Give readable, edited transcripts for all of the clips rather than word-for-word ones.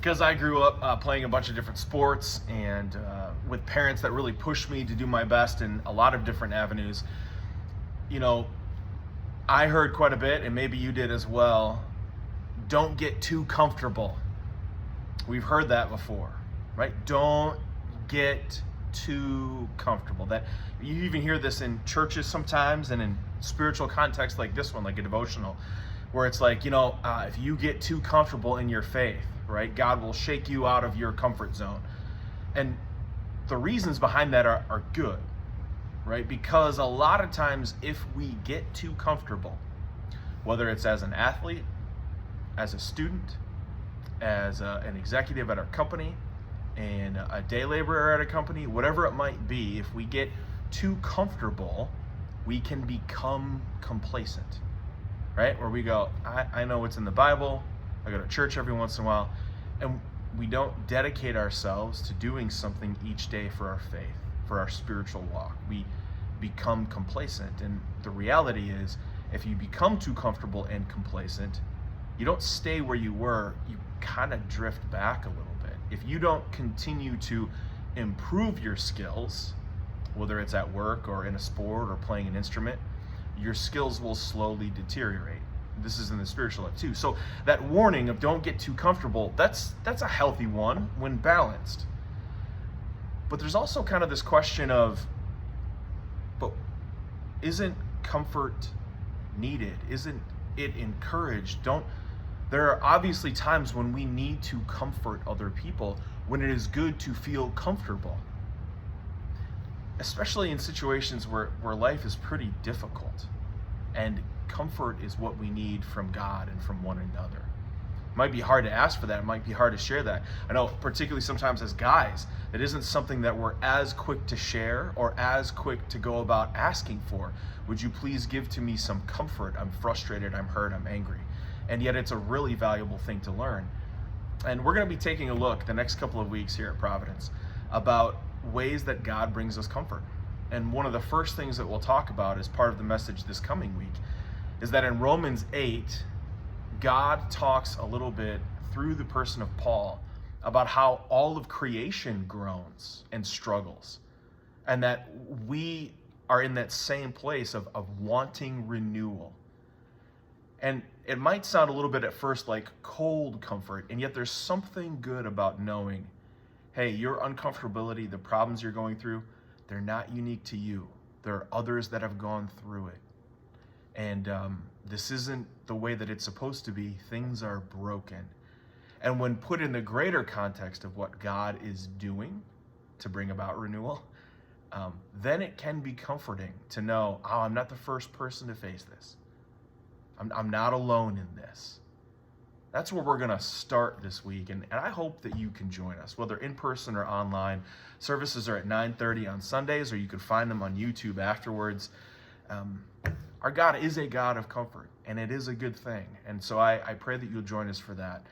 because I grew up playing a bunch of different sports and with parents that really pushed me to do my best in a lot of different avenues, you know, I heard quite a bit, and maybe you did as well, don't get too comfortable. We've heard that before, right? Don't get too comfortable. That you even hear this in churches sometimes and in spiritual contexts like this one, like a devotional, where it's like, if you get too comfortable in your faith, right, God will shake you out of your comfort zone. And the reasons behind that are good, right? Because a lot of times if we get too comfortable, whether it's as an athlete, as a student, as an executive at our company, and a day laborer at a company, whatever it might be, if we get too comfortable, we can become complacent, right? Where we go, I know what's in the Bible, I go to church every once in a while, and we don't dedicate ourselves to doing something each day for our faith, for our spiritual walk. We become complacent. And the reality is, if you become too comfortable and complacent, you don't stay where you were, you kind of drift back a little bit. If you don't continue to improve your skills, whether it's at work or in a sport or playing an instrument, your skills will slowly deteriorate. This is in the spiritual life too. So that warning of don't get too comfortable, that's a healthy one when balanced. But there's also kind of this question of, but isn't comfort needed? Isn't it encouraged? There are obviously times when we need to comfort other people, when it is good to feel comfortable, especially in situations where life is pretty difficult, and comfort is what we need from God and from one another. It might be hard to ask for that. It might be hard to share that. I know, particularly sometimes as guys, it isn't something that we're as quick to share or as quick to go about asking for. Would you please give to me some comfort? I'm frustrated, I'm hurt, I'm angry. And yet it's a really valuable thing to learn. And we're going to be taking a look the next couple of weeks here at Providence about ways that God brings us comfort. And one of the first things that we'll talk about as part of the message this coming week is that in Romans 8, God talks a little bit through the person of Paul about how all of creation groans and struggles, and that we are in that same place of wanting renewal. And it might sound a little bit at first like cold comfort, and yet there's something good about knowing, hey, your uncomfortability, the problems you're going through, they're not unique to you. There are others that have gone through it. And this isn't the way that it's supposed to be. Things are broken. And when put in the greater context of what God is doing to bring about renewal, then it can be comforting to know, oh, I'm not the first person to face this. I'm not alone in this. That's where we're going to start this week, and I hope that you can join us, whether in person or online. Services are at 9:30 on Sundays, or you can find them on YouTube afterwards. Our God is a God of comfort, and it is a good thing. And so I pray that you'll join us for that.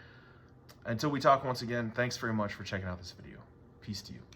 Until we talk once again, thanks very much for checking out this video. Peace to you.